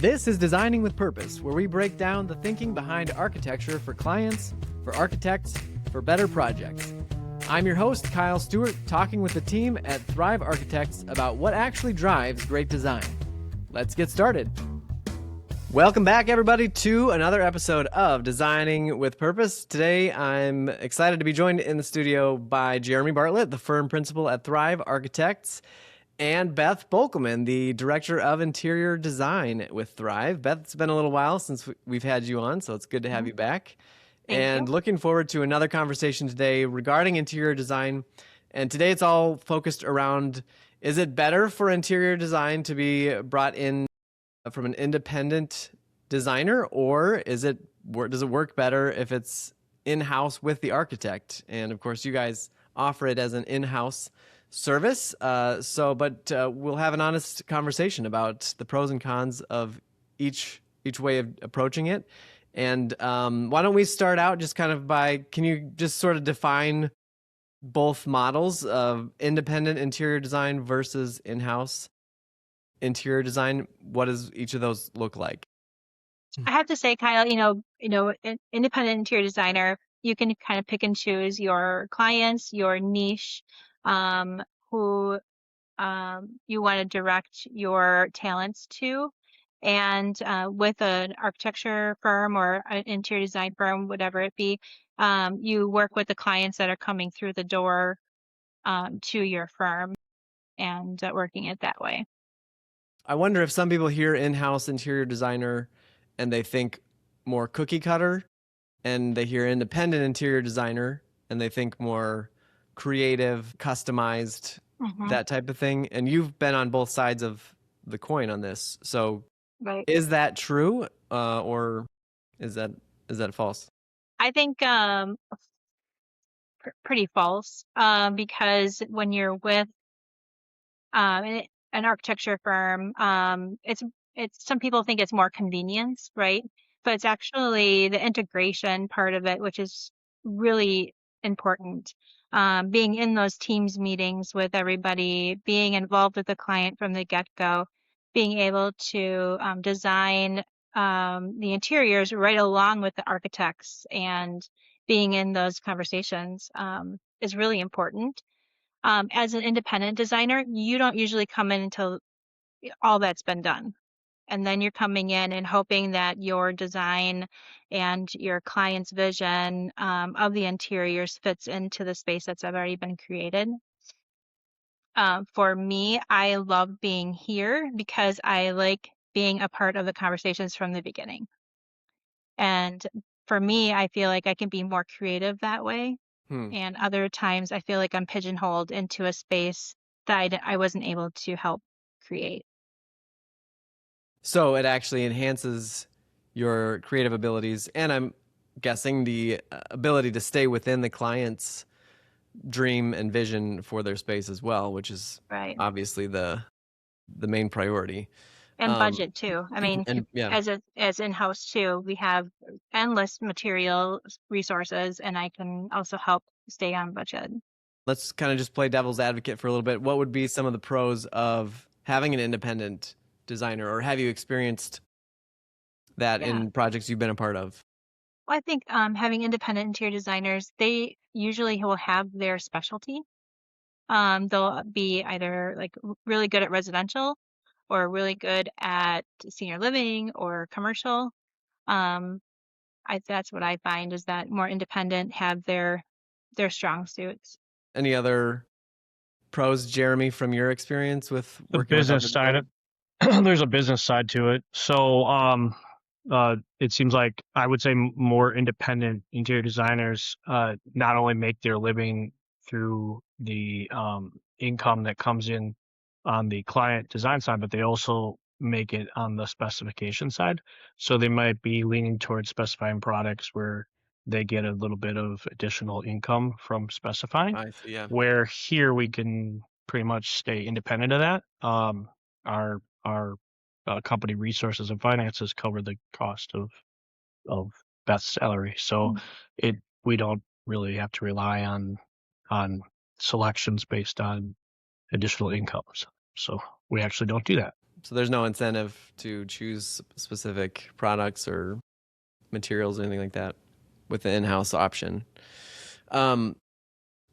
This is Designing with Purpose, where we break down the thinking behind architecture for clients, for architects, for better projects. I'm your host, Kyle Stewart, talking with the team at Thrive Architects about what actually drives great design. Let's get started. Welcome back, everybody, to another episode of Designing with Purpose. Today, I'm excited to be joined in the studio by Jeremy Bartlett, the firm principal at Thrive Architects, and Beth Bokelman, the Director of Interior Design with Thrive. Beth, it's been a little while since we've had you on, so it's good to have you back. Thank you. Looking forward to another conversation today regarding interior design. And today it's all focused around, is it better for interior design to be brought in from an independent designer, or does it work better if it's in-house with the architect? And of course, you guys offer it as an in-house service. But we'll have an honest conversation about the pros and cons of each way of approaching it. And why don't we start out just kind of can you just sort of define both models of independent interior design versus in-house interior design? What does each of those look like? I have to say, Kyle, independent interior designer, you can kind of pick and choose your clients, your niche, who you want to direct your talents to. And with an architecture firm or an interior design firm, whatever it be, you work with the clients that are coming through the door to your firm and working it that way. I wonder if some people hear in-house interior designer and they think more cookie cutter, and they hear independent interior designer and they think more creative, customized, that type of thing. And you've been on both sides of the coin on this. So Right. Is that true, or is that false? I think pretty false, because when you're with an architecture firm, it's some people think it's more convenience, right? But it's actually the integration part of it, which is really important. Being in those teams meetings with everybody, being involved with the client from the get-go, being able to design the interiors right along with the architects, and being in those conversations is really important. As an independent designer, you don't usually come in until all that's been done. And then you're coming in and hoping that your design and your client's vision of the interiors fits into the space that's already been created. For me, I love being here because I like being a part of the conversations from the beginning. And for me, I feel like I can be more creative that way. And other times I feel like I'm pigeonholed into a space that I wasn't able to help create. So it actually enhances your creative abilities, and I'm guessing the ability to stay within the client's dream and vision for their space as well, which is Right. obviously the main priority. And budget too. I mean, and yeah, as in-house too, we have endless material resources, and I can also help stay on budget. let's kind of just play devil's advocate for a little bit. What would be some of the pros of having an independent designer, or have you experienced that in projects you've been a part of? Well, I think having independent interior designers, they usually will have their specialty. They'll be either like really good at residential or really good at senior living or commercial. That's what I find, is that more independent have their strong suits. Any other pros, Jeremy, from your experience with The working with business side, there's a business side to it. So it seems like I would say more independent interior designers not only make their living through the income that comes in on the client design side, but they also make it on the specification side. So they might be leaning towards specifying products where they get a little bit of additional income from specifying. I see, yeah. Where here we can pretty much stay independent of that. Our company resources and finances cover the cost of Beth's salary, so we don't really have to rely on selections based on additional incomes. So we actually don't do that. So there's no incentive to choose specific products or materials or anything like that with the in-house option.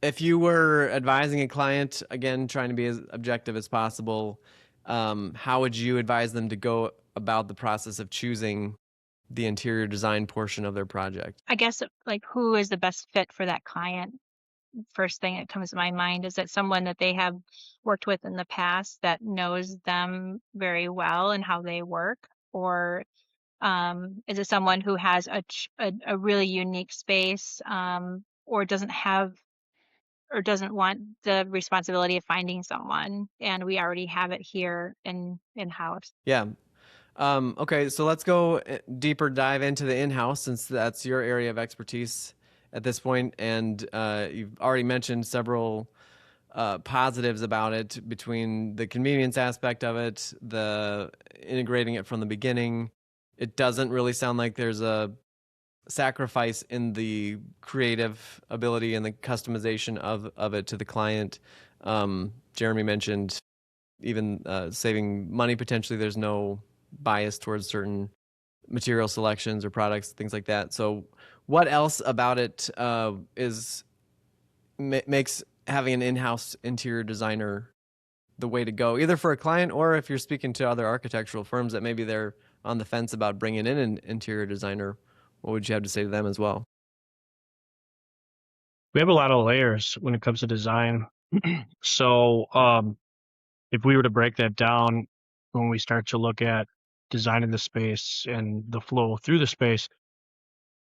If you were advising a client, again, trying to be as objective as possible, how would you advise them to go about the process of choosing the interior design portion of their project? I guess like who is the best fit for that client? First thing that comes to my mind is that someone that they have worked with in the past that knows them very well and how they work, or is it someone who has a really unique space, or doesn't have or doesn't want the responsibility of finding someone, and we already have it here in-house? Yeah. Okay, so let's go deeper dive into the in-house, since that's your area of expertise at this point, and you've already mentioned several positives about it, between the convenience aspect of it, the integrating it from the beginning. It doesn't really sound like there's a sacrifice in the creative ability and the customization of it to the client. Jeremy mentioned even saving money potentially. There's no bias towards certain material selections or products, things like that. So what else about it makes having an in-house interior designer the way to go, either for a client or if you're speaking to other architectural firms that maybe they're on the fence about bringing in an interior designer? What would you have to say to them as well? We have a lot of layers when it comes to design. So if we were to break that down, when we start to look at designing the space and the flow through the space,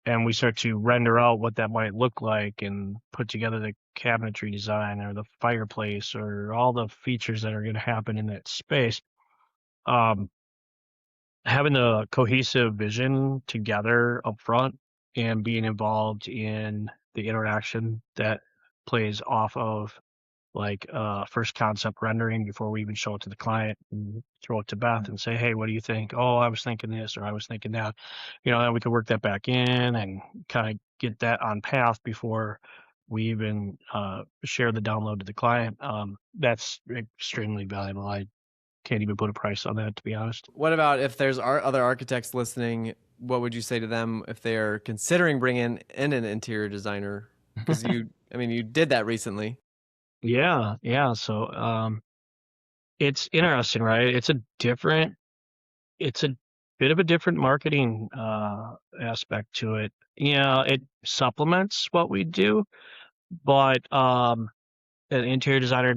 and we start to render out what that might look like and put together the cabinetry design or the fireplace or all the features that are going to happen in that space, having a cohesive vision together up front and being involved in the interaction that plays off of like first concept rendering before we even show it to the client and throw it to Beth and say, hey, what do you think? Oh, I was thinking this, or I was thinking that. Then we could work that back in and kind of get that on path before we even share the download to the client. That's extremely valuable. I can't even put a price on that, to be honest. What about if there's other architects listening? What would you say to them if they're considering bringing in an interior designer? Because you did that recently. Yeah. So it's interesting, right? It's a bit of a different marketing aspect to it. It supplements what we do, but an interior designer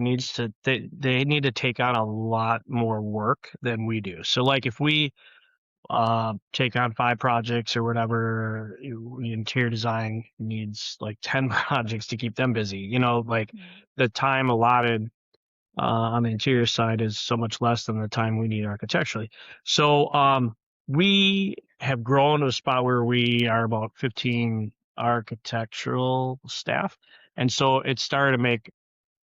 they need to take on a lot more work than we do. So like if we take on 5 projects or whatever, interior design needs like 10 projects to keep them busy. Like the time allotted on the interior side is so much less than the time we need architecturally. So we have grown to a spot where we are about 15 architectural staff. And so it started to make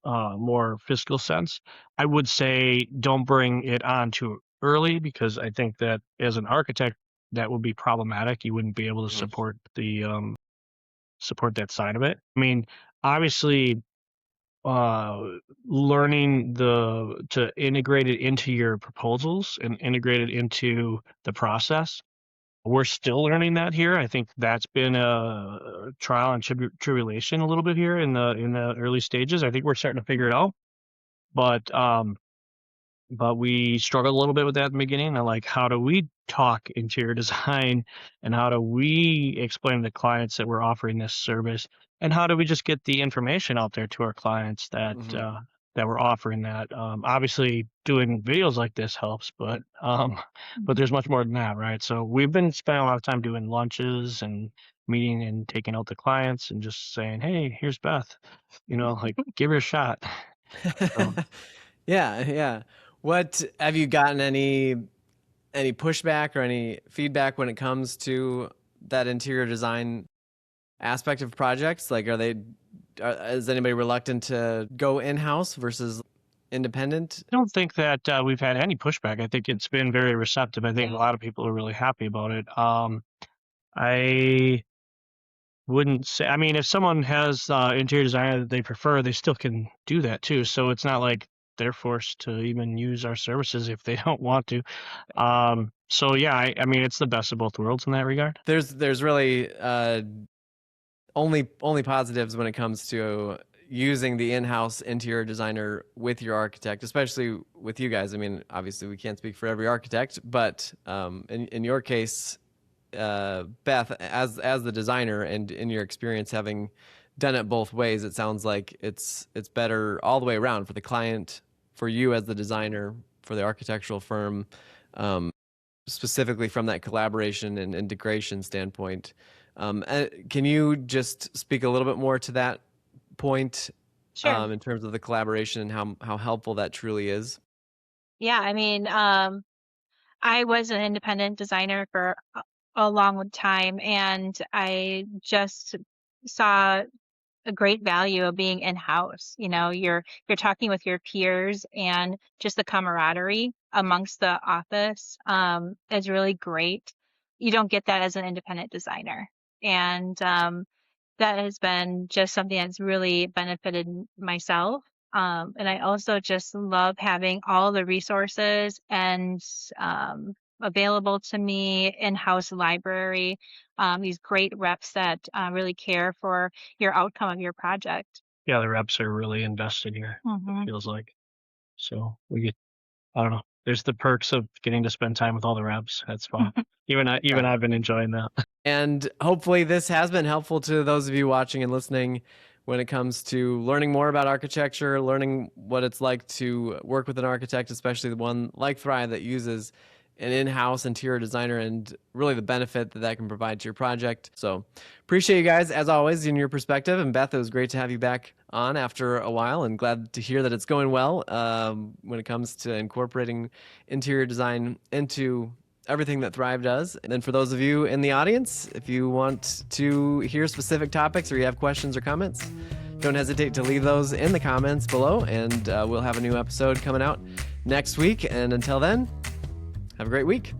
more fiscal sense. I would say don't bring it on too early, because I think that as an architect, that would be problematic. You wouldn't be able to support that side of it. I mean, obviously, learning to integrate it into your proposals and integrate it into the process. We're still learning that here. I think that's been a trial and tribulation a little bit here in the early stages. I think we're starting to figure it out, but we struggled a little bit with that in the beginning. And like, how do we talk interior design, and how do we explain to clients that we're offering this service, and how do we just get the information out there to our clients that that we're offering that? Obviously, doing videos like this helps, but there's much more than that, right? So we've been spending a lot of time doing lunches and meeting and taking out the clients and just saying, hey, here's Beth, like give her a shot. So, Yeah. What have you gotten any pushback or any feedback when it comes to that interior design aspect of projects? Like, is anybody reluctant to go in-house versus independent? I don't think that we've had any pushback. I think it's been very receptive. I think a lot of people are really happy about it. I wouldn't say, if someone has interior designer that they prefer, they still can do that too. So it's not like they're forced to even use our services if they don't want to. So yeah, I mean, it's the best of both worlds in that regard. There's really only positives when it comes to using the in-house interior designer with your architect, especially with you guys. I mean, obviously we can't speak for every architect, but in your case, Beth, as the designer and in your experience having done it both ways, it sounds like it's better all the way around for the client, for you as the designer, for the architectural firm, specifically from that collaboration and integration standpoint. Can you just speak a little bit more to that point, Sure. in terms of the collaboration and how helpful that truly is? Yeah, I mean, I was an independent designer for a long time, and I just saw a great value of being in-house. You know, you're talking with your peers, and just the camaraderie amongst the office is really great. You don't get that as an independent designer. And that has been just something that's really benefited myself. And I also just love having all the resources and available to me, in-house library, these great reps that really care for your outcome of your project. Yeah, the reps are really invested here, Hmm. it feels like. So we get, I don't know. There's the perks of getting to spend time with all the reps. That's fun. Even I've been enjoying that. And hopefully this has been helpful to those of you watching and listening when it comes to learning more about architecture, learning what it's like to work with an architect, especially the one like Thrive that uses an in-house interior designer, and really the benefit that can provide to your project. So appreciate you guys as always in your perspective. And Beth, it was great to have you back on after a while, and glad to hear that it's going well when it comes to incorporating interior design into everything that Thrive does. And then for those of you in the audience, if you want to hear specific topics or you have questions or comments, don't hesitate to leave those in the comments below, and we'll have a new episode coming out next week. And until then, have a great week.